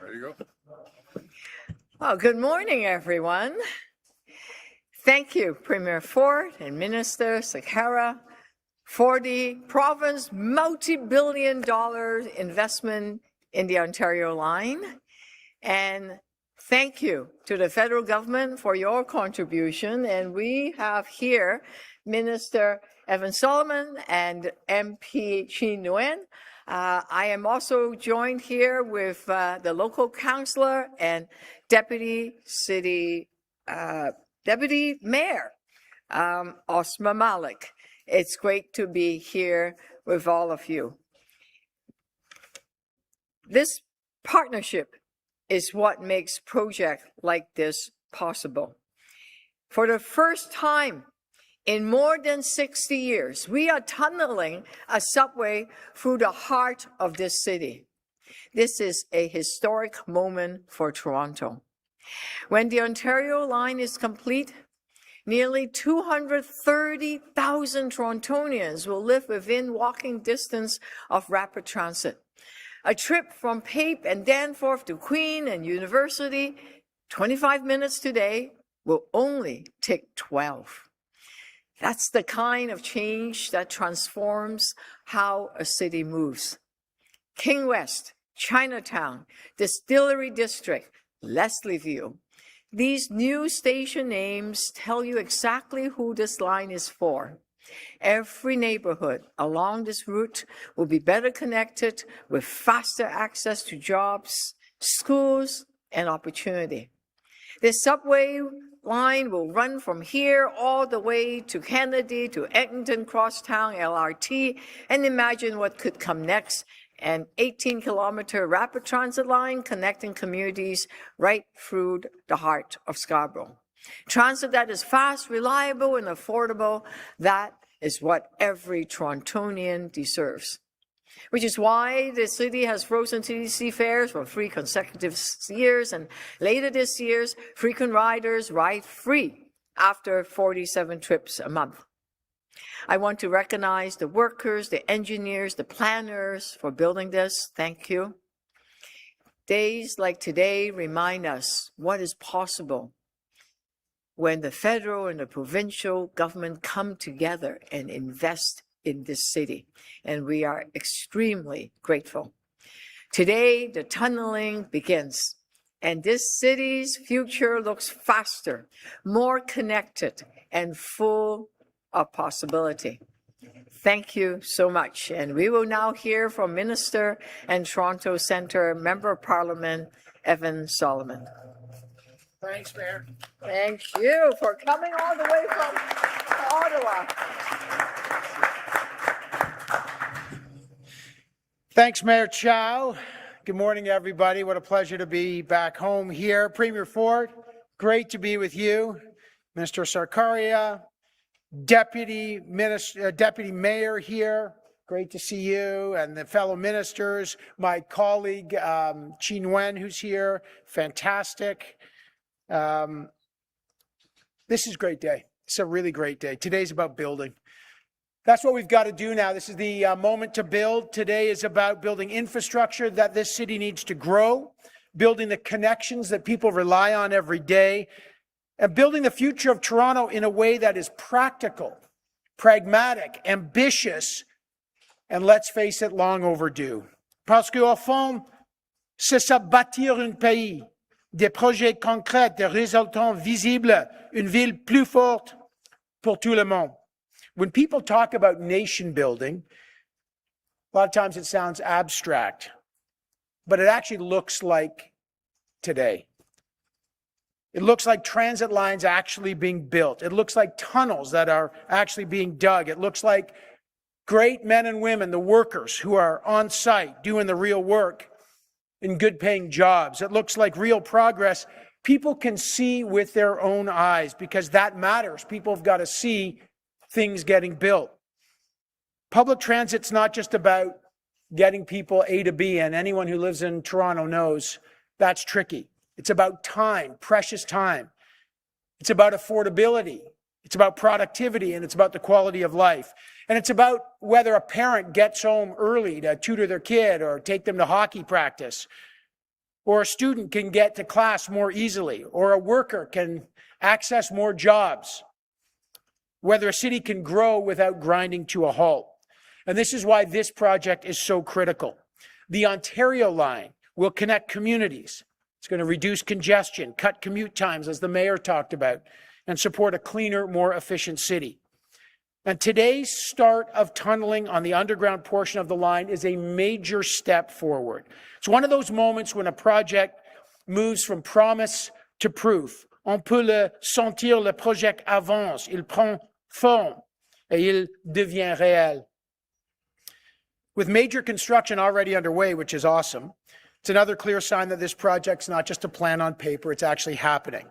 Ready to go? Well, good morning, everyone. Thank you, Premier Ford and Minister Sarkaria, for the province multi-billion-dollar investment in the Ontario line. And thank you to the federal government for your contribution. And we have here Minister Evan Solomon and MP Chi Nguyen. I am also joined here with the local councillor and deputy mayor, Osma Malik. It's great to be here with all of you. This partnership is what makes projects like this possible. For the first time in more than 60 years, we are tunneling a subway through the heart of this city. This is a historic moment for Toronto. When the Ontario line is complete, nearly 230,000 Torontonians will live within walking distance of rapid transit. A trip from Pape and Danforth to Queen and University, 25 minutes today, will only take 12. That's the kind of change that transforms how a city moves. King West, Chinatown, Distillery District, Leslieview. These new station names tell you exactly who this line is for. Every neighborhood along this route will be better connected with faster access to jobs, schools, and opportunity. This subway line will run from here all the way to Kennedy, to Eglinton Crosstown LRT, and imagine what could come next. An 18-kilometer rapid transit line connecting communities right through the heart of Scarborough. Transit that is fast, reliable, and affordable, that is what every Torontonian deserves. Which is why the city has frozen TTC fares for 3 consecutive years, and later this year, frequent riders ride free after 47 trips a month. I want to recognize the workers, the engineers, the planners for building this. Thank you. Days like today remind us what is possible when the federal and the provincial government come together and invest in this city. And we are extremely grateful. Today, the tunneling begins, and this city's future looks faster, more connected, and full of possibility. Thank you so much. And we will now hear from Minister and Toronto Centre Member of Parliament, Evan Solomon. Thanks, Mayor. Thank you for coming all the way from Ottawa. Thanks, Mayor Chow. Good morning, everybody. What a pleasure to be back home here. Premier Ford, great to be with you. Minister Sarkaria, Deputy Mayor here, great to see you, and the fellow ministers. My colleague, Chi Nguyen, who's here, fantastic. This is a great day. It's a really great day. Today's about building. That's what we've got to do now. This is the moment to build. Today is about building infrastructure that this city needs to grow, building the connections that people rely on every day, and building the future of Toronto in a way that is practical, pragmatic, ambitious, and let's face it, long overdue. Parce qu'au fond, c'est ça bâtir un pays, des projets concrets, des résultats visibles, une ville plus forte pour tout le monde. When people talk about nation building, a lot of times it sounds abstract, but it actually looks like today. It looks like transit lines actually being built. It looks like tunnels that are actually being dug. It looks like great men and women, the workers who are on site doing the real work in good paying jobs. It looks like real progress. People can see with their own eyes because that matters. People have got to see things getting built. Public transit's not just about getting people A to B, and anyone who lives in Toronto knows that's tricky. It's about time, precious time. It's about affordability. It's about productivity, and it's about the quality of life. And it's about whether a parent gets home early to tutor their kid or take them to hockey practice, or a student can get to class more easily, or a worker can access more jobs, whether a city can grow without grinding to a halt. And this is why this project is so critical. The Ontario line will connect communities. It's going to reduce congestion, cut commute times, as the mayor talked about, and support a cleaner, more efficient city. And today's start of tunneling on the underground portion of the line is a major step forward. It's one of those moments when a project moves from promise to proof. On peut le sentir, le projet avance, il prend forme, et il devient réel. With major construction already underway, which is awesome, it's another clear sign that this project's not just a plan on paper, it's actually happening.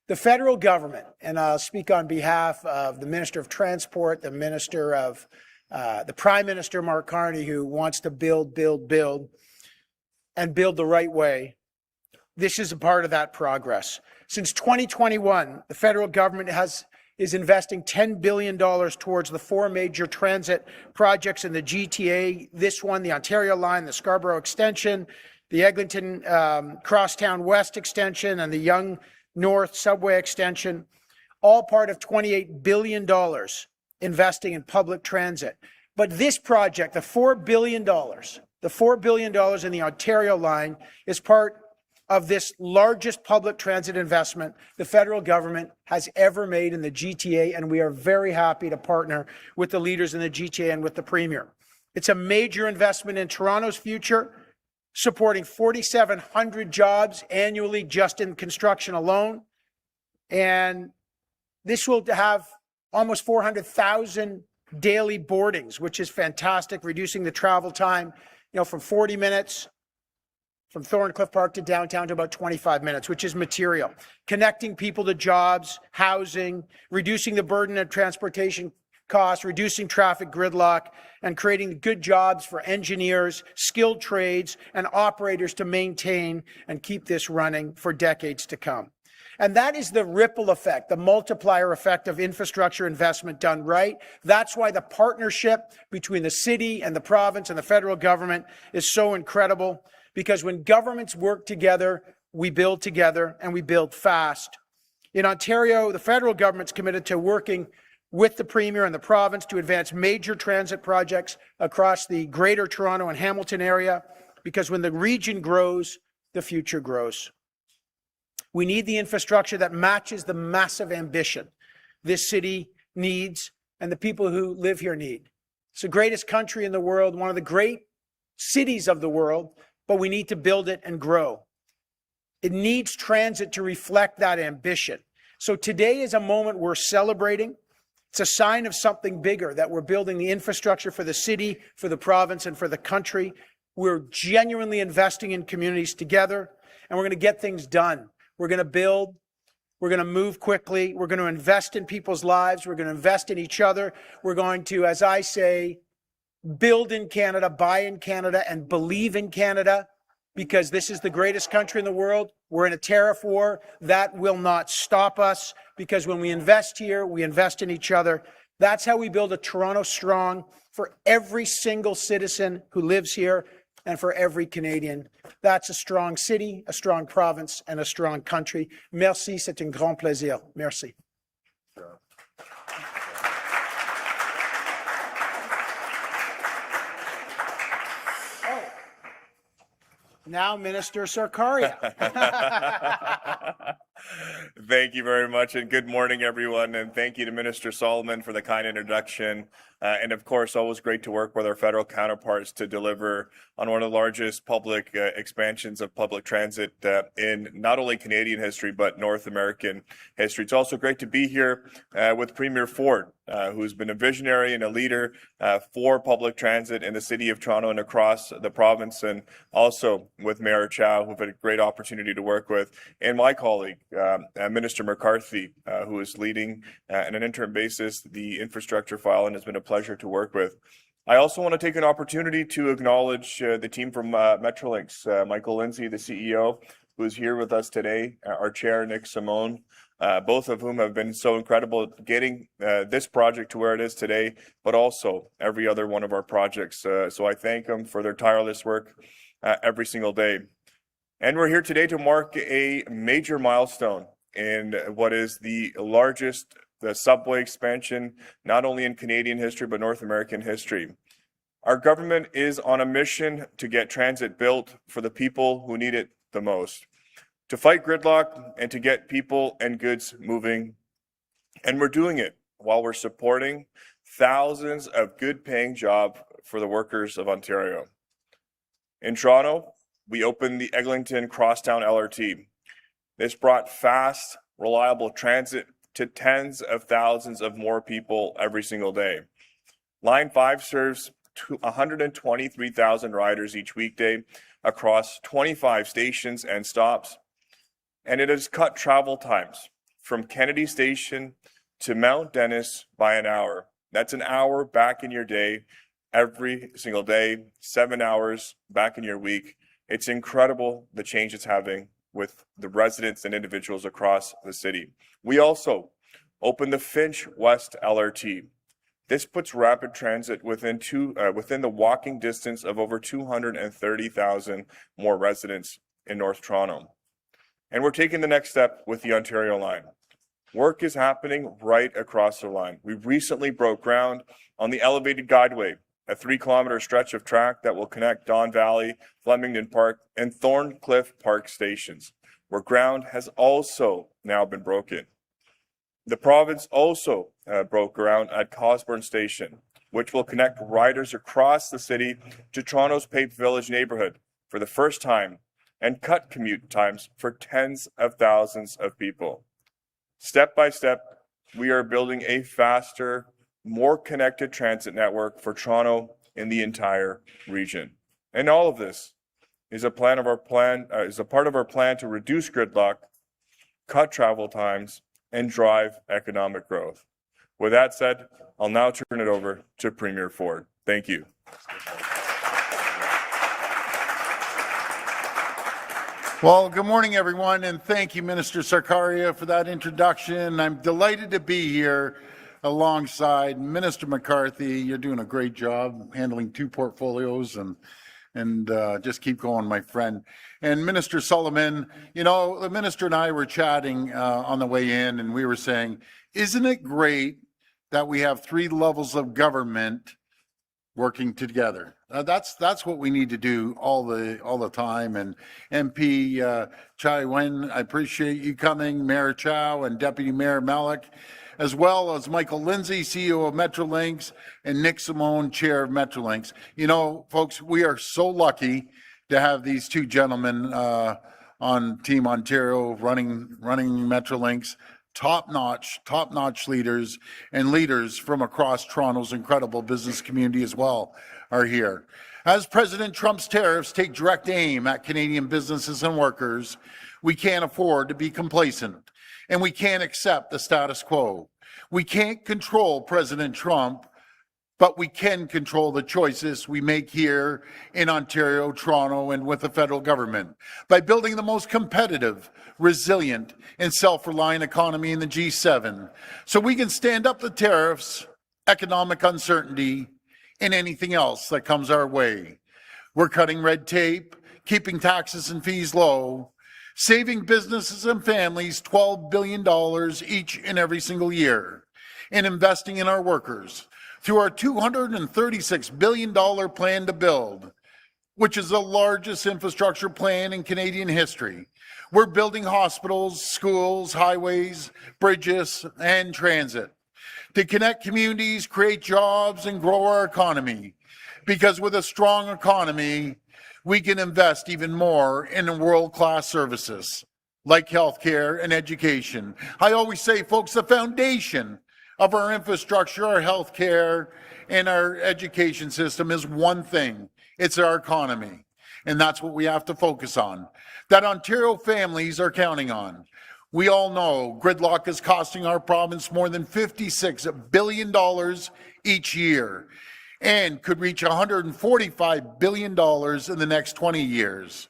The federal government, and I'll speak on behalf of the Minister of Transport, the Minister of, the Prime Minister, Mark Carney, who wants to build, and build the right way. This is a part of that progress. Since 2021, the federal government is investing $10 billion towards the 4 major transit projects in the GTA. This one, the Ontario Line, the Scarborough Extension, the Eglinton Crosstown West Extension, and the Yonge North Subway Extension, all part of $28 billion investing in public transit. But this project, the $4 billion in the Ontario Line, is part of this largest public transit investment the federal government has ever made in the GTA, and we are very happy to partner with the leaders in the GTA and with the Premier. It's a major investment in Toronto's future, supporting 4,700 jobs annually just in construction alone. And this will have almost 400,000 daily boardings, which is fantastic, reducing the travel time, from 40 minutes from Thorncliffe Park to downtown to about 25 minutes, which is material. Connecting people to jobs, housing, reducing the burden of transportation costs, reducing traffic gridlock, and creating good jobs for engineers, skilled trades, and operators to maintain and keep this running for decades to come. And that is the ripple effect, the multiplier effect of infrastructure investment done right. That's why the partnership between the city and the province and the federal government is so incredible, because when governments work together, we build together and we build fast. In Ontario, the federal government's committed to working with the Premier and the province to advance major transit projects across the Greater Toronto and Hamilton area, because when the region grows, the future grows. We need the infrastructure that matches the massive ambition this city needs and the people who live here need. It's the greatest country in the world, one of the great cities of the world, but we need to build it and grow. It needs transit to reflect that ambition. So today is a moment we're celebrating. It's a sign of something bigger, that we're building the infrastructure for the city, for the province, and for the country. We're genuinely investing in communities together, and we're going to get things done. We're going to build. We're going to move quickly. We're going to invest in people's lives. We're going to invest in each other. We're going to, as I say, build in Canada, buy in Canada, and believe in Canada, because this is the greatest country in the world. We're in a tariff war. That will not stop us, because when we invest here, we invest in each other. That's how we build a Toronto strong for every single citizen who lives here and for every Canadian. That's a strong city, a strong province, and a strong country. Merci, c'est un grand plaisir. Merci. Now, Minister Sarkaria. Thank you very much, and good morning, everyone. And thank you to Minister Solomon for the kind introduction. And of course, always great to work with our federal counterparts to deliver on one of the largest public expansions of public transit in not only Canadian history, but North American history. It's also great to be here with Premier Ford, who's been a visionary and a leader for public transit in the city of Toronto and across the province, and also with Mayor Chow, who've had a great opportunity to work with, and my colleague, Minister McCarthy, who is leading on an interim basis the infrastructure file and has been a pleasure to work with. I also want to take an opportunity to acknowledge the team from Metrolinx, Michael Lindsay, the CEO, who is here with us today, our chair, Nick Simone, both of whom have been so incredible at getting this project to where it is today, but also every other one of our projects. So I thank them for their tireless work every single day. And we're here today to mark a major milestone in what is the largest subway expansion, not only in Canadian history, but North American history. Our government is on a mission to get transit built for the people who need it the most, to fight gridlock and to get people and goods moving. And we're doing it while we're supporting thousands of good paying jobs for the workers of Ontario. In Toronto, we opened the Eglinton Crosstown LRT. This brought fast, reliable transit to tens of thousands of more people every single day. Line 5 serves 123,000 riders each weekday across 25 stations and stops, and it has cut travel times from Kennedy Station to Mount Dennis by an hour. That's an hour back in your day, every single day, 7 hours back in your week. It's incredible the change it's having with the residents and individuals across the city. We also opened the Finch West LRT. This puts rapid transit within the walking distance of over 230,000 more residents in North Toronto. And we're taking the next step with the Ontario line. Work is happening right across the line. We recently broke ground on the elevated guideway, a 3-kilometer stretch of track that will connect Don Valley, Flemington Park, and Thorncliffe Park stations, where ground has also now been broken. The province also broke ground at Cosburn Station, which will connect riders across the city to Toronto's Pape Village neighborhood for the first time and cut commute times for tens of thousands of people. Step by step, we are building a faster, more connected transit network for Toronto and the entire region. And all of this is a part of our plan to reduce gridlock, cut travel times, and drive economic growth. With that said, I'll now turn it over to Premier Ford. Thank you. Well, good morning, everyone, and thank you, Minister Sarkaria, for that introduction. I'm delighted to be here alongside Minister McCarthy. You're doing a great job handling 2 portfolios, and just keep going, my friend. And Minister Solomon, you know, the minister and I were chatting on the way in, and we were saying, isn't it great that we have 3 levels of government working together? That's what we need to do all the time. And MP Chai Wen, I appreciate you coming, Mayor Chow and Deputy Mayor Malik, as well as Michael Lindsay, CEO of Metrolinx, and Nick Simone, Chair of Metrolinx. You know, folks, we are so lucky to have these 2 gentlemen on Team Ontario running Metrolinx. Top-notch leaders, and leaders from across Toronto's incredible business community as well are here. As President Trump's tariffs take direct aim at Canadian businesses and workers, we can't afford to be complacent, and we can't accept the status quo. We can't control President Trump, but we can control the choices we make here in Ontario, Toronto, and with the federal government by building the most competitive, resilient, and self-reliant economy in the G7 so we can stand up to tariffs, economic uncertainty, and anything else that comes our way. We're cutting red tape, keeping taxes and fees low, saving businesses and families $12 billion each and every single year, and investing in our workers through our $236 billion plan to build, which is the largest infrastructure plan in Canadian history. We're building hospitals, schools, highways, bridges, and transit to connect communities, create jobs, and grow our economy. Because with a strong economy, we can invest even more in world-class services like healthcare and education. I always say, folks, the foundation of our infrastructure, our healthcare, and our education system is one thing. It's our economy. And that's what we have to focus on. That Ontario families are counting on. We all know gridlock is costing our province more than $56 billion each year and could reach $145 billion in the next 20 years.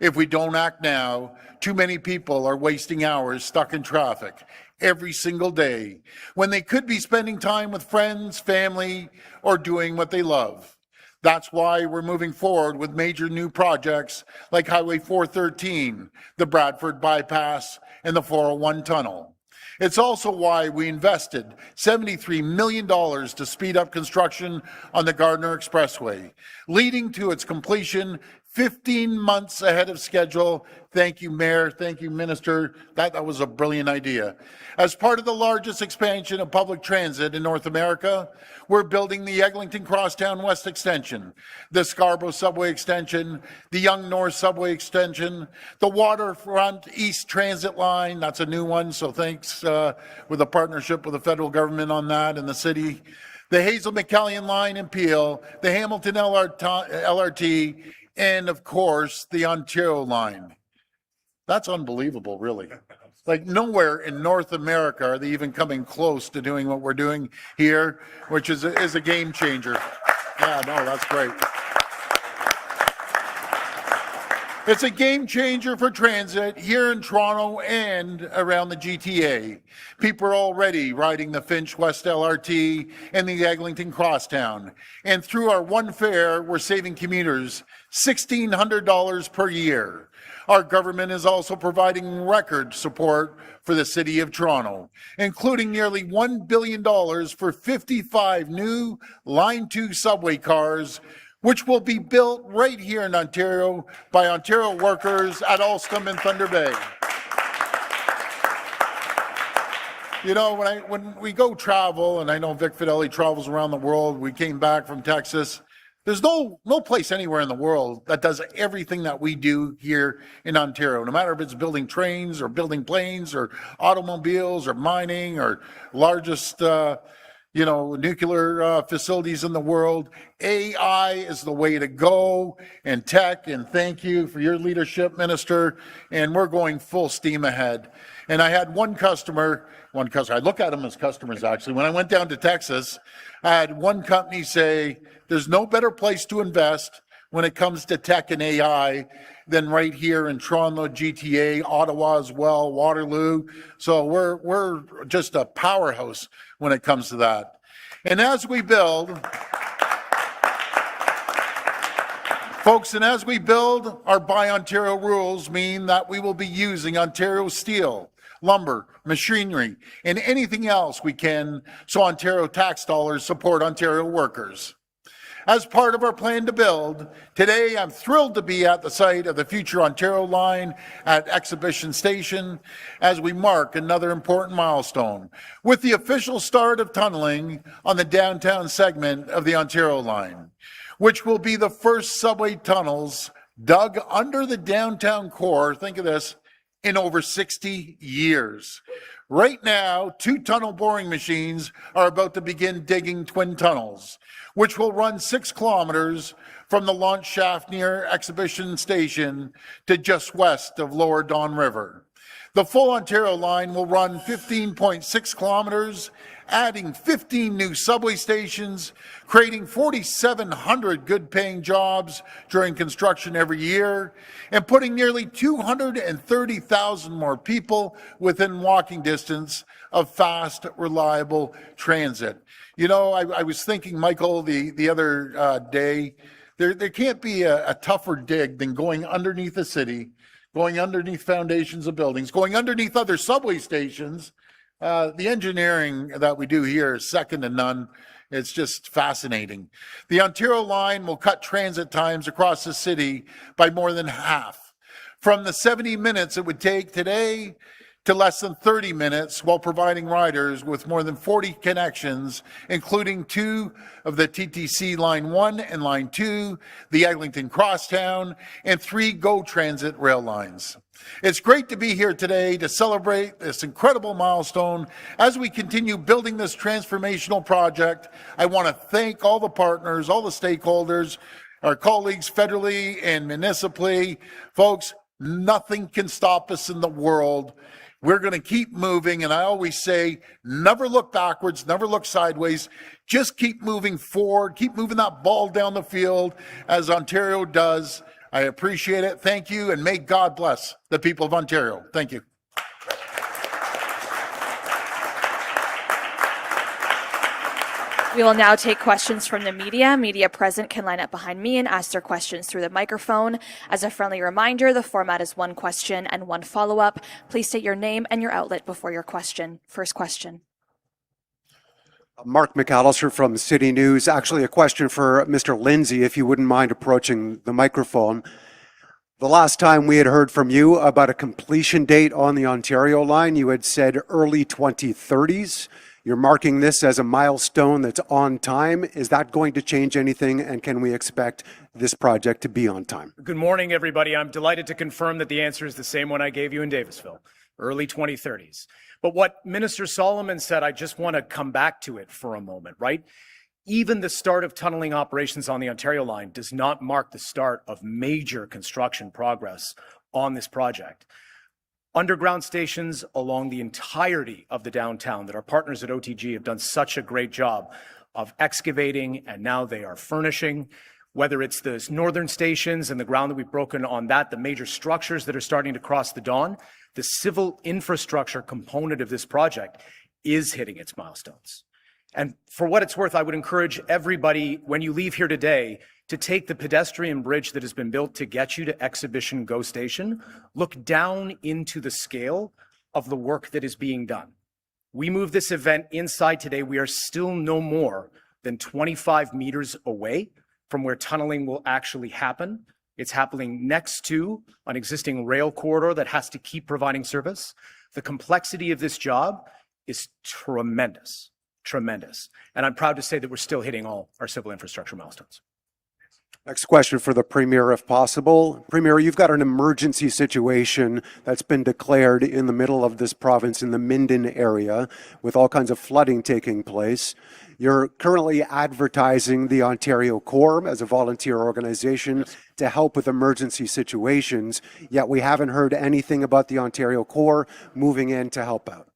If we don't act now, too many people are wasting hours stuck in traffic every single day when they could be spending time with friends, family, or doing what they love. That's why we're moving forward with major new projects like Highway 413, the Bradford Bypass, and the 401 Tunnel. It's also why we invested $73 million to speed up construction on the Gardiner Expressway, leading to its completion 15 months ahead of schedule. Thank you, Mayor. Thank you, Minister. That was a brilliant idea. As part of the largest expansion of public transit in North America, we're building the Eglinton Crosstown West Extension, the Scarborough Subway Extension, the Yonge North Subway Extension, the Waterfront East Transit Line. That's a new one, so thanks with a partnership with the federal government on that and the city. The Hazel McCallion Line in Peel, the Hamilton LRT, and of course, the Ontario line. That's unbelievable, really. Like nowhere in North America are they even coming close to doing what we're doing here, which is a game changer. Yeah, no, that's great. It's a game changer for transit here in Toronto and around the GTA. People are already riding the Finch West LRT and the Eglinton Crosstown. And through our one fare, we're saving commuters $1,600 per year. Our government is also providing record support for the City of Toronto, including nearly $1 billion for 55 new Line 2 subway cars, which will be built right here in Ontario by Ontario workers at Alstom and Thunder Bay. You know, when we go travel, and I know Vic Fideli travels around the world, we came back from Texas, there's no place anywhere in the world that does everything that we do here in Ontario, no matter if it's building trains or building planes or automobiles or mining or largest nuclear facilities in the world. AI is the way to go, and tech, and thank you for your leadership, Minister, and we're going full steam ahead. And I had one customer, I look at them as customers actually, when I went down to Texas, I had one company say, there's no better place to invest when it comes to tech and AI than right here in Toronto, GTA, Ottawa as well, Waterloo. So we're just a powerhouse when it comes to that. And as we build, folks, and as we build, our Buy Ontario rules mean that we will be using Ontario steel, lumber, machinery, and anything else we can so Ontario tax dollars support Ontario workers. As part of our plan to build, today I'm thrilled to be at the site of the future Ontario line at Exhibition Station as we mark another important milestone with the official start of tunneling on the downtown segment of the Ontario line, which will be the first subway tunnels dug under the downtown core, think of this, in over 60 years. Right now, 2 tunnel boring machines are about to begin digging twin tunnels, which will run 6 kilometers from the launch shaft near Exhibition Station to just west of Lower Don River. The full Ontario line will run 15.6 kilometers, adding 15 new subway stations, creating 4,700 good-paying jobs during construction every year, and putting nearly 230,000 more people within walking distance of fast, reliable transit. You know, I was thinking, Michael, the other day, there can't be a tougher dig than going underneath a city, going underneath foundations of buildings, going underneath other subway stations. The engineering that we do here is second to none. It's just fascinating. The Ontario line will cut transit times across the city by more than half, from the 70 minutes it would take today to less than 30 minutes, while providing riders with more than 40 connections, including 2 of the TTC Line 1 and Line 2, the Eglinton Crosstown, and 3 GO Transit rail lines. It's great to be here today to celebrate this incredible milestone as we continue building this transformational project. I want to thank all the partners, all the stakeholders, our colleagues federally and municipally. Folks, nothing can stop us in the world. We're going to keep moving, and I always say, never look backwards, never look sideways. Just keep moving forward, keep moving that ball down the field as Ontario does. I appreciate it. Thank you, and may God bless the people of Ontario. Thank you. We will now take questions from the media. Media present can line up behind me and ask their questions through the microphone. As a friendly reminder, the format is one question and one follow-up. Please state your name and your outlet before your question. First question. Mark McAllister from City News. Actually, a question for Mr. Lindsay, if you wouldn't mind approaching the microphone. The last time we had heard from you about a completion date on the Ontario line, you had said early 2030s. You're marking this as a milestone that's on time. Is that going to change anything, and can we expect this project to be on time? Good morning, everybody. I'm delighted to confirm that the answer is the same one I gave you in Davisville, early 2030s. But what Minister Solomon said, I just want to come back to it for a moment, right? Even the start of tunneling operations on the Ontario line does not mark the start of major construction progress on this project. Underground stations along the entirety of the downtown that our partners at OTG have done such a great job of excavating, and now they are furnishing, whether it's the northern stations and the ground that we've broken on that, the major structures that are starting to cross the Don, the civil infrastructure component of this project is hitting its milestones. And for what it's worth, I would encourage everybody, when you leave here today, to take the pedestrian bridge that has been built to get you to Exhibition Go Station, look down into the scale of the work that is being done. We moved this event inside today. We are still no more than 25 meters away from where tunneling will actually happen. It's happening next to an existing rail corridor that has to keep providing service. The complexity of this job is tremendous, tremendous. And I'm proud to say that we're still hitting all our civil infrastructure milestones. Next question for the Premier, if possible. Premier, you've got an emergency situation that's been declared in the middle of this province in the Minden area with all kinds of flooding taking place. You're currently advertising the Ontario Corps as a volunteer organization to help with emergency situations, yet we haven't heard anything about the Ontario Corps moving in to help out.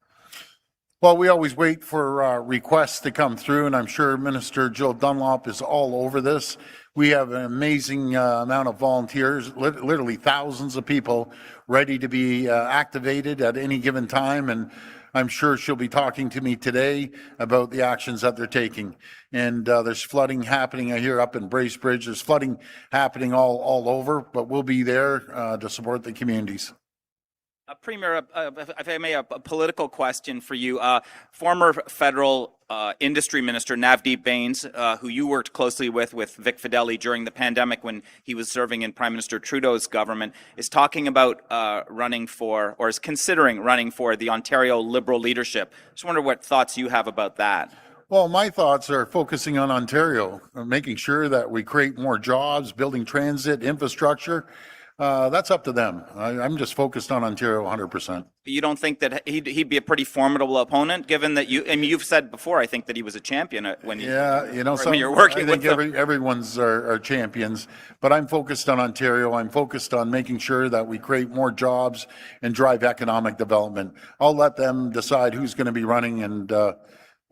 Well, we always wait for requests to come through, and I'm sure Minister Jill Dunlop is all over this. We have an amazing amount of volunteers, literally thousands of people ready to be activated at any given time, and I'm sure she'll be talking to me today about the actions that they're taking. And there's flooding happening here up in Bracebridge. There's flooding happening all over, but we'll be there to support the communities. Premier, if I may, a political question for you. Former federal industry minister Navdeep Bains, who you worked closely with Vic Fideli during the pandemic when he was serving in Prime Minister Trudeau's government, is talking about running for, or is considering running for, the Ontario Liberal leadership. Just wonder what thoughts you have about that. Well, my thoughts are focusing on Ontario, making sure that we create more jobs, building transit, infrastructure. That's up to them. I'm just focused on Ontario 100%. You don't think that he'd be a pretty formidable opponent, given that you've said before, I think, that he was a champion when you're working with them. Everyone's are champions, but I'm focused on Ontario. I'm focused on making sure that we create more jobs and drive economic development. I'll let them decide who's going to be running, and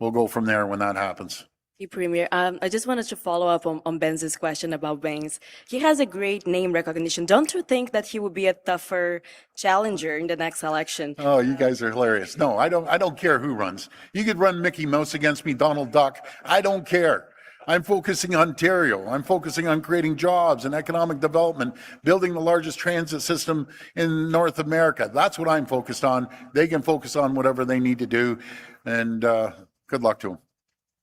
we'll go from there when that happens. Premier, I just wanted to follow up on Benz's question about Bains. He has a great name recognition. Don't you think that he would be a tougher challenger in the next election? Oh, you guys are hilarious. No, I don't care who runs. You could run Mickey Mouse against me, Donald Duck. I don't care. I'm focusing on Ontario. I'm focusing on creating jobs and economic development, building the largest transit system in North America. That's what I'm focused on. They can focus on whatever they need to do, and good luck to them.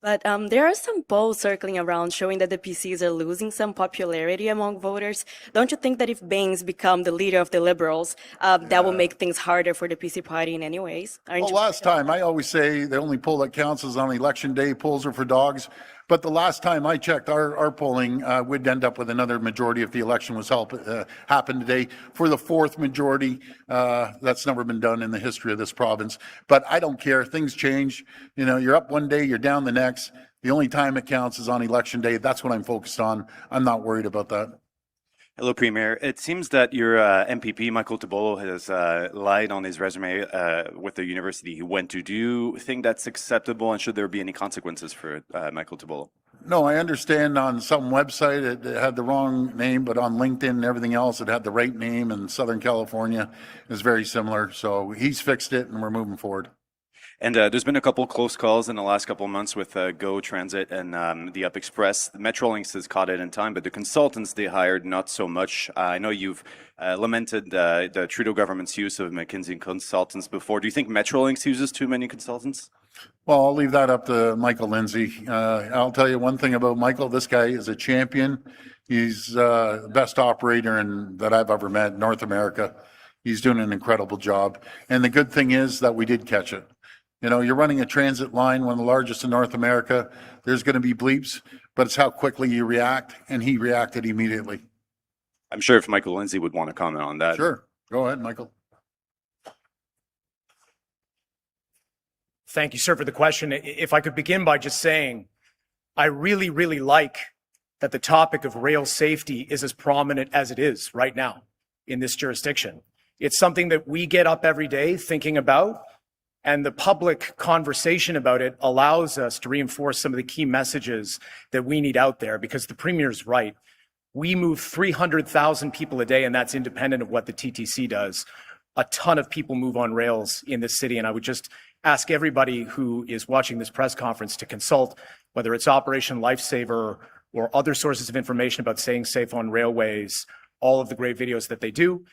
But there are some polls circling around showing that the PCs are losing some popularity among voters. Don't you think that if Bains become the leader of the Liberals, that will make things harder for the PC party in any ways? Well, last time, I always say the only poll that counts is on election day. Polls are for dogs. But the last time I checked, our polling would end up with another majority if the election was happened today. For the fourth majority, that's never been done in the history of this province. But I don't care. Things change. You know, you're up one day, you're down the next. The only time it counts is on election day. That's what I'm focused on. I'm not worried about that. Hello, Premier. It seems that your MPP, Michael Tibolo, has lied on his resume with the university he went to. Do you think that's acceptable, and should there be any consequences for Michael Tibolo? No, I understand on some website it had the wrong name, but on LinkedIn and everything else, it had the right name, and Southern California is very similar. So he's fixed it, and we're moving forward. And there's been a couple close calls in the last couple of months with Go Transit and the Up Express. The Metrolinx has caught it in time, but the consultants they hired, not so much. I know you've lamented the Trudeau government's use of McKinsey consultants before. Do you think Metrolinx uses too many consultants? Well, I'll leave that up to Michael Lindsay. I'll tell you one thing about Michael. This guy is a champion. He's the best operator that I've ever met in North America. He's doing an incredible job. And the good thing is that we did catch it. You know, you're running a transit line, one of the largest in North America. There's going to be bleeps, but it's how quickly you react, and he reacted immediately. I'm sure if Michael Lindsay would want to comment on that. Sure. Go ahead, Michael. Thank you, sir, for the question. If I could begin by just saying, I really, really like that the topic of rail safety is as prominent as it is right now in this jurisdiction. It's something that we get up every day thinking about, and the public conversation about it allows us to reinforce some of the key messages that we need out there, because the Premier's right. We move 300,000 people a day, and that's independent of what the TTC does. A ton of people move on rails in this city, and I would just ask everybody who is watching this press conference to consult, whether it's Operation Lifesaver or other sources of information about staying safe on railways, all of the great videos that they do.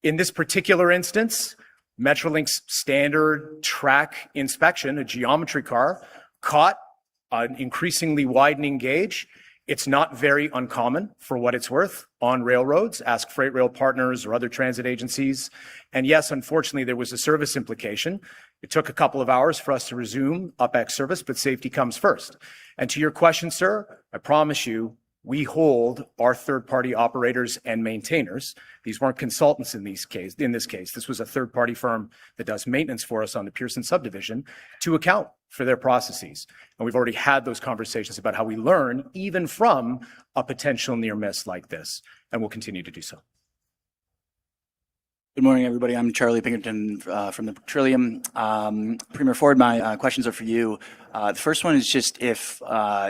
In this particular instance, Metrolinx standard track inspection, a geometry car, caught an increasingly widening gauge. It's not very uncommon, for what it's worth, on railroads. Ask freight rail partners or other transit agencies. And yes, unfortunately, there was a service implication. It took a couple of hours for us to resume UpX service, but safety comes first. And to your question, sir, I promise you, we hold our third-party operators and maintainers. These weren't consultants in this case. This was a third-party firm that does maintenance for us on the Pearson subdivision to account for their processes. And we've already had those conversations about how we learn even from a potential near miss like this, and we'll continue to do so. Good morning, everybody. I'm Charlie Pinkerton from the Trillium. Premier Ford, my questions are for you. The first one is just if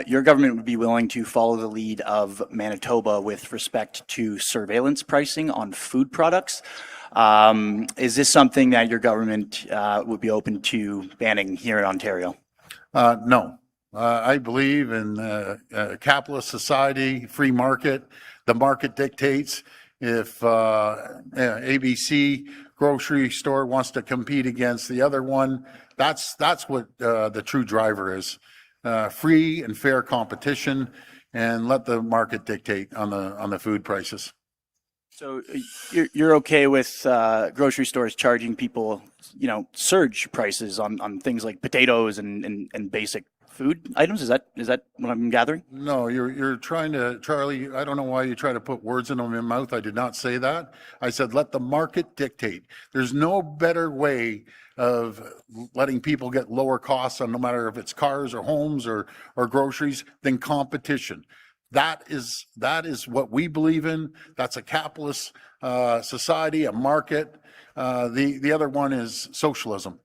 your government would be willing to follow the lead of Manitoba with respect to surveillance pricing on food products. Is this something that your government would be open to banning here in Ontario? No. I believe in a capitalist society, free market. The market dictates. If ABC grocery store wants to compete against the other one, that's what the true driver is. Free and fair competition, and let the market dictate on the food prices. So you're okay with grocery stores charging people, surge prices on things like potatoes and basic food items? Is that what I'm gathering? No, you're trying to, Charlie, I don't know why you try to put words in my mouth. I did not say that. I said, let the market dictate. There's no better way of letting people get lower costs on no matter if it's cars or homes or groceries than competition. That is what we believe in. That's a capitalist society, a market. The other one is socialism.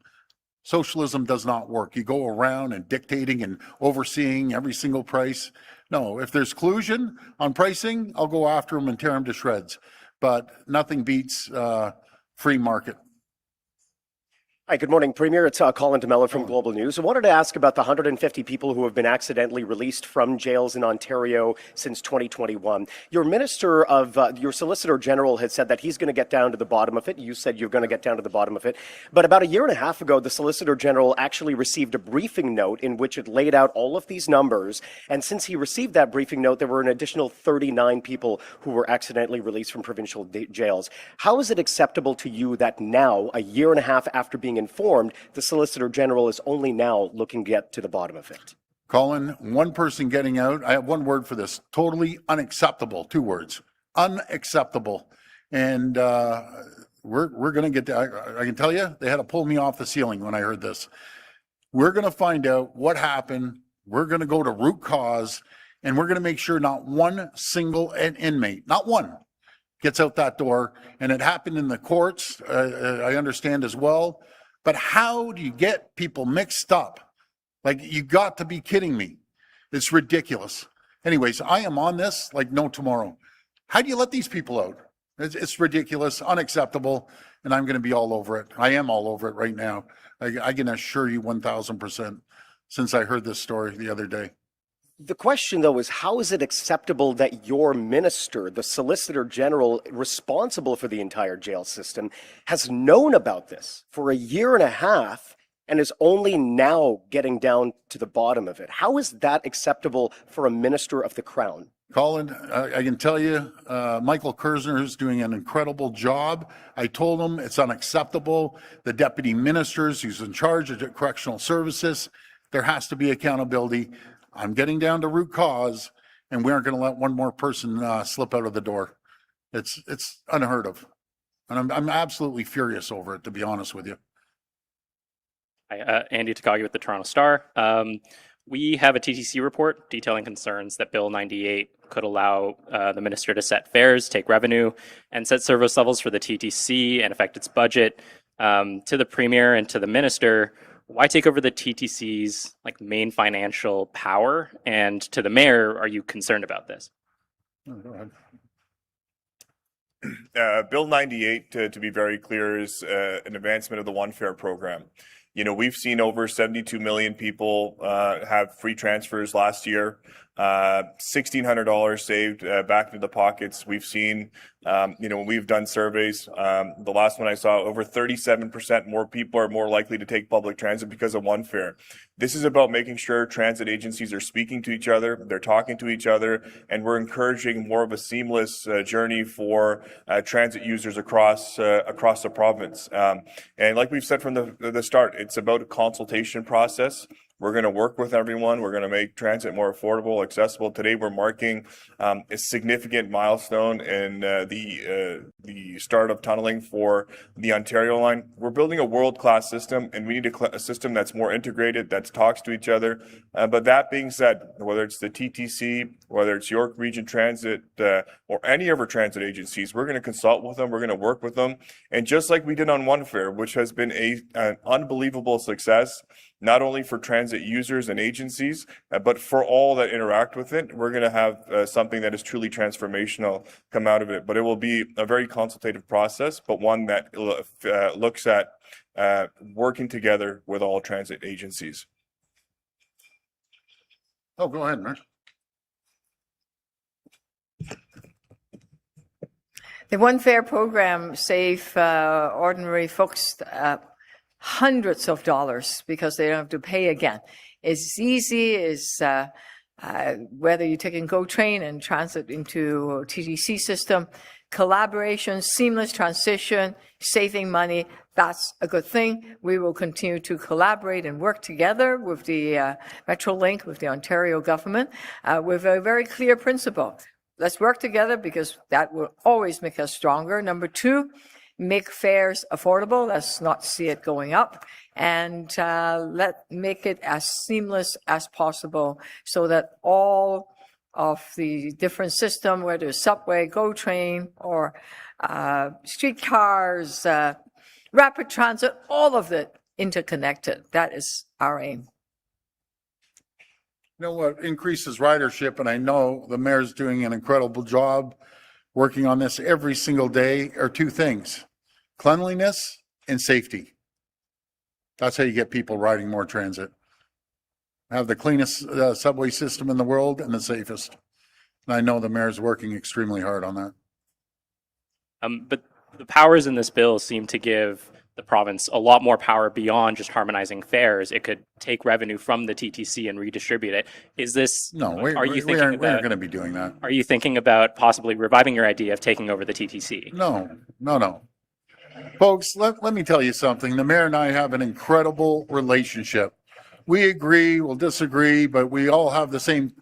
Socialism does not work. You go around and dictating and overseeing every single price. No, if there's collusion on pricing, I'll go after them and tear them to shreds. But nothing beats free market. Hi, good morning, Premier. It's Colin DeMello from Global News. I wanted to ask about the 150 people who have been accidentally released from jails in Ontario since 2021. Your your Solicitor General has said that he's going to get down to the bottom of it. You said you're going to get down to the bottom of it. But about a year and a half ago, the Solicitor General actually received a briefing note in which it laid out all of these numbers. And since he received that briefing note, there were an additional 39 people who were accidentally released from provincial jails. How is it acceptable to you that now, a year and a half after being informed, the Solicitor General is only now looking to get to the bottom of it? Colin, one person getting out, I have one word for this, totally unacceptable, 2 words, unacceptable. And we're going to get, I can tell you, they had to pull me off the ceiling when I heard this. We're going to find out what happened. We're going to go to root cause, and we're going to make sure not one single inmate, not one, gets out that door. And it happened in the courts, I understand as well. But how do you get people mixed up? Like, you got to be kidding me. It's ridiculous. Anyways, I am on this like no tomorrow. How do you let these people out? It's ridiculous, unacceptable, and I'm going to be all over it. I am all over it right now. I can assure you 1,000% since I heard this story the other day. The question, though, is how is it acceptable that your minister, the Solicitor General responsible for the entire jail system, has known about this for a year and a half and is only now getting down to the bottom of it? How is that acceptable for a minister of the Crown? Colin, I can tell you, Michael Kersner is doing an incredible job. I told him it's unacceptable. The deputy ministers who's in charge of correctional services, there has to be accountability. I'm getting down to root cause, and we aren't going to let one more person slip out of the door. It's unheard of, and I'm absolutely furious over it, to be honest with you. Hi, Andy Takagi with the Toronto Star. We have a TTC report detailing concerns that Bill 98 could allow the minister to set fares, take revenue, and set service levels for the TTC and affect its budget. To the Premier and to the Minister, why take over the TTC's main financial power? And to the Mayor, are you concerned about this? Go ahead. Bill 98, to be very clear, is an advancement of the One Fare program. You know, we've seen over 72 million people have free transfers last year, $1,600 saved back into the pockets. We've seen, when we've done surveys, the last one I saw, over 37% more people are more likely to take public transit because of One Fare. This is about making sure transit agencies are speaking to each other, they're talking to each other, and we're encouraging more of a seamless journey for transit users across the province. And like we've said from the start, it's about a consultation process. We're going to work with everyone. We're going to make transit more affordable, accessible. Today, we're marking a significant milestone in the start of tunneling for the Ontario line. We're building a world-class system, and we need a system that's more integrated, that talks to each other. But that being said, whether it's the TTC, whether it's York Region Transit, or any of our transit agencies, we're going to consult with them. We're going to work with them. And just like we did on One Fare, which has been an unbelievable success, not only for transit users and agencies, but for all that interact with it, we're going to have something that is truly transformational come out of it. But it will be a very consultative process, but one that looks at working together with all transit agencies. Oh, go ahead, Mark. The One Fare program save ordinary folks hundreds of dollars because they don't have to pay again. It's easy, it's whether you're taking GO train and transit into TTC system, collaboration, seamless transition, saving money, that's a good thing. We will continue to collaborate and work together with the Metrolink, with the Ontario government, with a very clear principle. Let's work together because that will always make us stronger. Number two, make fares affordable. Let's not see it going up, and make it as seamless as possible so that all of the different system, whether it's subway, GO train, or streetcars, rapid transit, all of it interconnected. That is our aim. You know what increases ridership, and I know the mayor's doing an incredible job working on this every single day, are two things: cleanliness and safety. That's how you get people riding more transit. Have the cleanest subway system in the world and the safest. And I know the mayor's working extremely hard on that. But the powers in this bill seem to give the province a lot more power beyond just harmonizing fares. It could take revenue from the TTC and redistribute it. Is this? No, we aren't going to be doing that. Are you thinking about possibly reviving your idea of taking over the TTC? No. Folks, let me tell you something. The mayor and I have an incredible relationship. We agree, we'll disagree, but we all have the same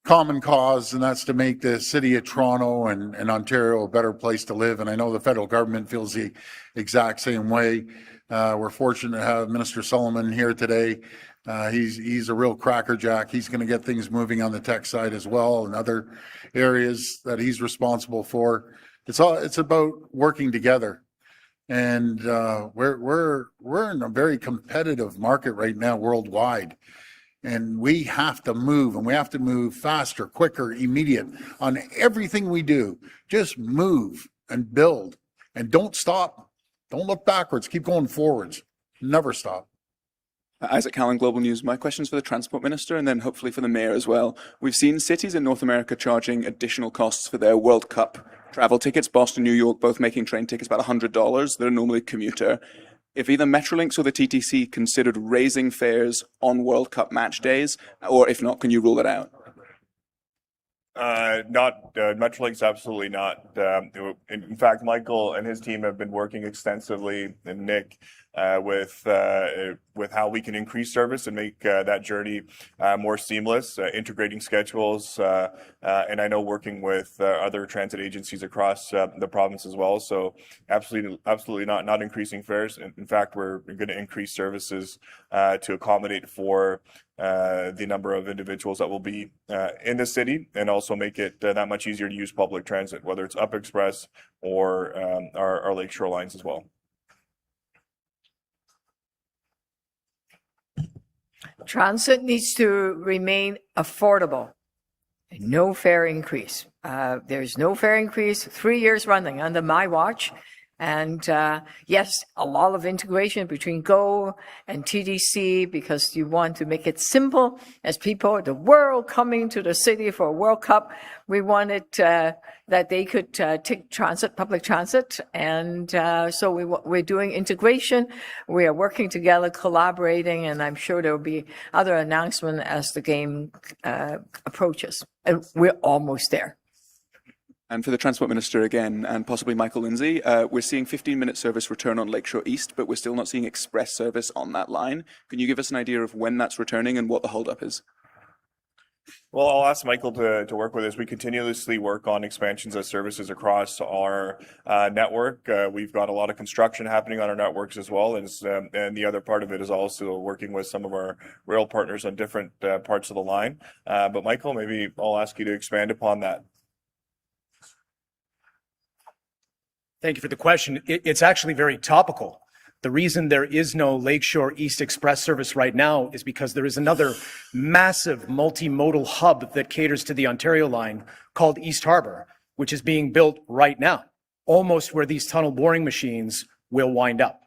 common cause, and that's to make the city of Toronto and Ontario a better place to live. And I know the federal government feels the exact same way. We're fortunate to have Minister Solomon here today. He's a real crackerjack. He's going to get things moving on the tech side as well, and other areas that he's responsible for. It's about working together, and we're in a very competitive market right now worldwide. And we have to move, and we have to move faster, quicker, immediate on everything we do. Just move and build, and don't stop. Don't look backwards. Keep going forwards. Never stop. Isaac Callan, Global News. My question's for the Transport Minister and then hopefully for the Mayor as well. We've seen cities in North America charging additional costs for their World Cup travel tickets. Boston, New York, both making train tickets about $100 that are normally commuter. If either Metrolinx or the TTC considered raising fares on World Cup match days, or if not, can you rule it out? Not Metrolinx, absolutely not. In fact, Michael and his team have been working extensively, and Nick, with how we can increase service and make that journey more seamless, integrating schedules, and I know working with other transit agencies across the province as well. So absolutely not increasing fares. In fact, we're going to increase services to accommodate for the number of individuals that will be in the city, and also make it that much easier to use public transit, whether it's Up Express or our Lakeshore lines as well. Transit needs to remain affordable. No fare increase. There's no fare increase 3 years running under my watch. And yes, a lot of integration between GO and TDC, because you want to make it simple as people, the world coming to the city for a World Cup. We wanted that they could take transit, public transit. And so we're doing integration. We are working together, collaborating, and I'm sure there will be other announcements as the game approaches. And we're almost there. And for the Transport Minister again, and possibly Michael Lindsay, we're seeing 15-minute service return on Lakeshore East, but we're still not seeing express service on that line. Can you give us an idea of when that's returning and what the holdup is? Well, I'll ask Michael to work with us. We continuously work on expansions of services across our network. We've got a lot of construction happening on our networks as well, and the other part of it is also working with some of our rail partners on different parts of the line. But Michael, maybe I'll ask you to expand upon that. Thank you for the question. It's actually very topical. The reason there is no Lakeshore East Express service right now is because there is another massive multimodal hub that caters to the Ontario line called East Harbour, which is being built right now, almost where these tunnel boring machines will wind up.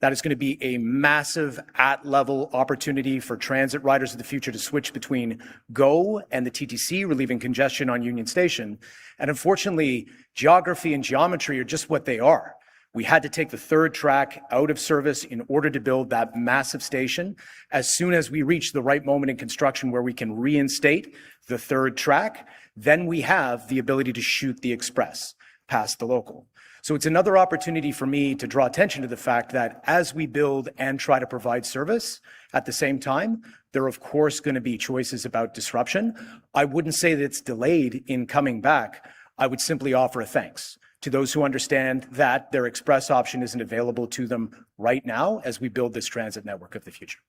That is going to be a massive at-level opportunity for transit riders of the future to switch between GO and the TTC, relieving congestion on Union Station. And unfortunately, geography and geometry are just what they are. We had to take the third track out of service in order to build that massive station. As soon as we reach the right moment in construction where we can reinstate the third track, then we have the ability to shoot the express past the local. So it's another opportunity for me to draw attention to the fact that as we build and try to provide service at the same time, there are of course going to be choices about disruption. I wouldn't say that it's delayed in coming back. I would simply offer a thanks to those who understand that their express option isn't available to them right now as we build this transit network of the future.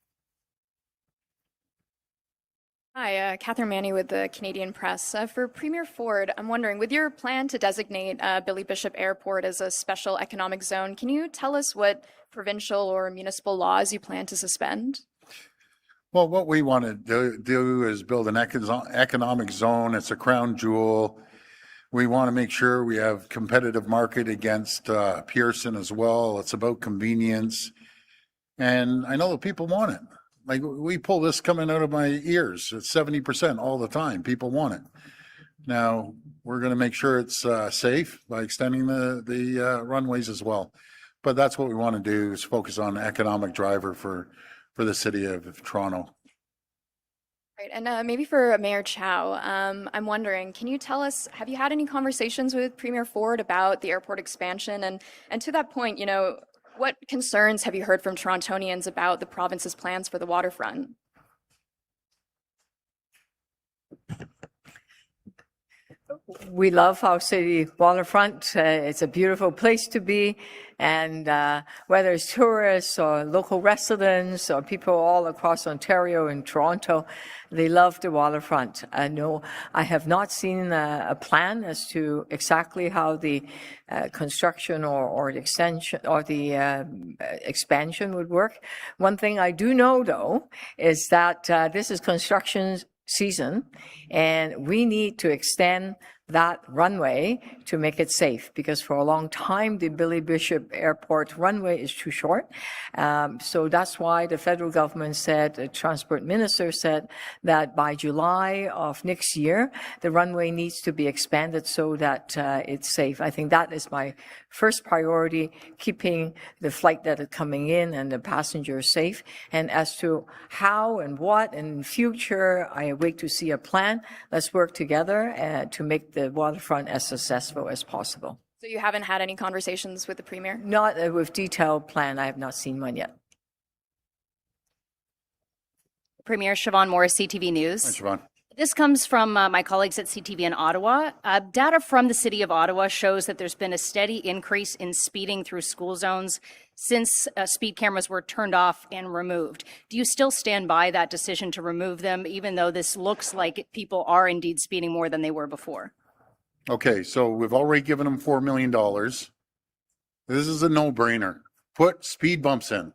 Hi, Catherine Manny with the Canadian Press. For Premier Ford, I'm wondering, with your plan to designate Billy Bishop Airport as a special economic zone, can you tell us what provincial or municipal laws you plan to suspend? Well, what we want to do is build an economic zone. It's a crown jewel. We want to make sure we have competitive market against Pearson as well. It's about convenience. And I know the people want it. Like, we pull this coming out of my ears. It's 70% all the time. People want it. Now, we're going to make sure it's safe by extending the runways as well. But that's what we want to do, is focus on economic driver for the city of Toronto. Right, and maybe for Mayor Chow, I'm wondering, can you tell us, have you had any conversations with Premier Ford about the airport expansion? And to that point, you know, what concerns have you heard from Torontonians about the province's plans for the waterfront? We love our city waterfront. It's a beautiful place to be. And whether it's tourists or local residents or people all across Ontario and Toronto, they love the waterfront. No, I have not seen a plan as to exactly how the construction or the extension or the expansion would work. One thing I do know, though, is that this is construction season, and we need to extend that runway to make it safe, because for a long time the Billy Bishop Airport runway is too short. So that's why the federal government said, the transport minister said, that by July of next year the runway needs to be expanded so that it's safe. I think that is my first priority, keeping the flight that are coming in and the passengers safe. And as to how and what in future, I wait to see a plan. Let's work together to make the waterfront as successful as possible. So you haven't had any conversations with the Premier? Not with detailed plan. I have not seen one yet. Premier Siobhan Morris, CTV News. Hi, Siobhan. This comes from my colleagues at CTV in Ottawa. Data from the City of Ottawa shows that there's been a steady increase in speeding through school zones since speed cameras were turned off and removed. Do you still stand by that decision to remove them, even though this looks like people are indeed speeding more than they were before? Okay, so we've already given them $4 million. This is a no-brainer. Put speed bumps in.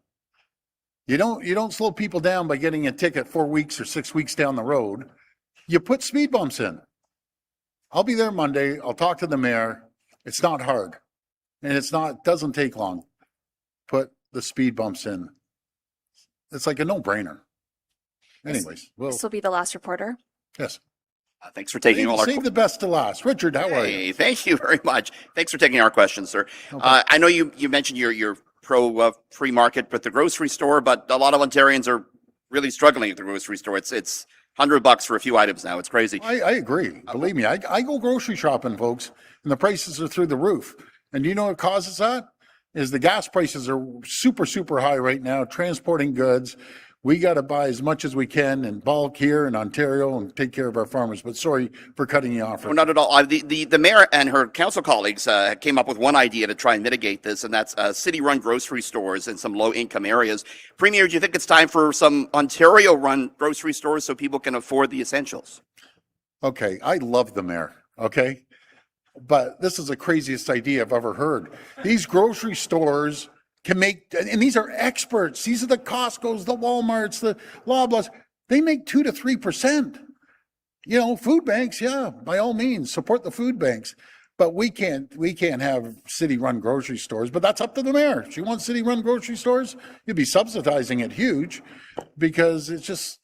You don't slow people down by getting a ticket 4 weeks or 6 weeks down the road. You put speed bumps in. I'll be there Monday. I'll talk to the mayor. It's not hard. And doesn't take long. Put the speed bumps in. It's like a no-brainer. Anyways. This will be the last reporter. Yes. Thanks for taking all our Save the best to last. Richard, how are you? Thank you very much. Thanks for taking our questions, sir. Okay. I know you mentioned you're pro free market, but the grocery store, but a lot of Ontarians are really struggling at the grocery store. It's $100 for a few items now. It's crazy. I agree. Believe me, I go grocery shopping, folks, and the prices are through the roof. And do you know what causes that? Is the gas prices are super, super high right now, transporting goods. We got to buy as much as we can in bulk here in Ontario and take care of our farmers. But sorry for cutting you off. No, not at all. The mayor and her council colleagues came up with one idea to try and mitigate this, and that's city-run grocery stores in some low-income areas. Premier, do you think it's time for some Ontario-run grocery stores so people can afford the essentials? Okay, I love the mayor, okay? But this is the craziest idea I've ever heard. These grocery stores can make, and these are experts. These are the Costco's, the Walmarts, the Loblaws. They make 2 to 3%. You know, food banks, yeah, by all means, support the food banks. But we can't have city-run grocery stores. But that's up to the mayor. If she wants city-run grocery stores, you'd be subsidizing it huge, because it's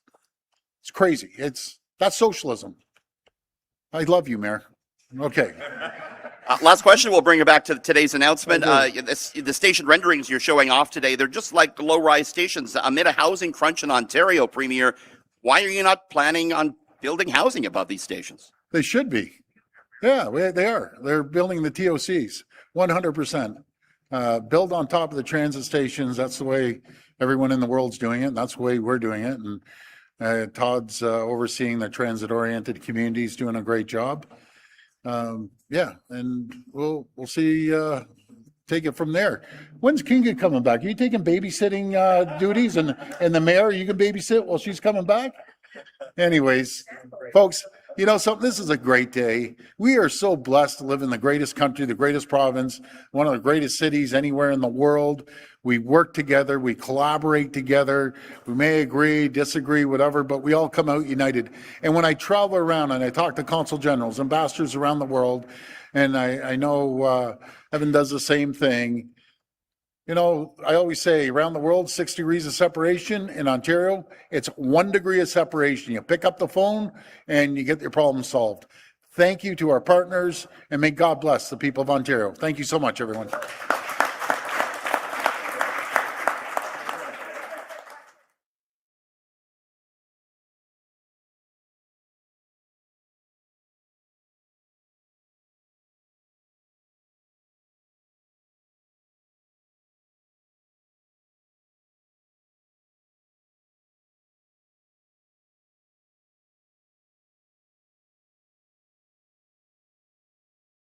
crazy. That's socialism. I love you, Mayor. Okay. Last question. We'll bring it back to today's announcement. The station renderings you're showing off today, they're just like low-rise stations. Amid a housing crunch in Ontario, Premier, why are you not planning on building housing above these stations? They should be. Yeah, they are. They're building the TOCs, 100%. Build on top of the transit stations. That's the way everyone in the world's doing it. And that's the way we're doing it. And Todd's overseeing the transit-oriented communities, doing a great job. Yeah, and we'll see, take it from there. When's Kinga coming back? Are you taking babysitting duties, and the mayor, you can babysit while she's coming back? Anyways, folks, you know something, this is a great day. We are so blessed to live in the greatest country, the greatest province, one of the greatest cities anywhere in the world. We work together, we collaborate together. We may agree, disagree, whatever, but we all come out united. And when I travel around and I talk to consul generals, ambassadors around the world, and I know Evan does the same thing. You know, I always say around the world, 6 degrees of separation. In Ontario, it's 1 degree of separation. You pick up the phone and you get your problem solved. Thank you to our partners, and may God bless the people of Ontario. Thank you so much, everyone.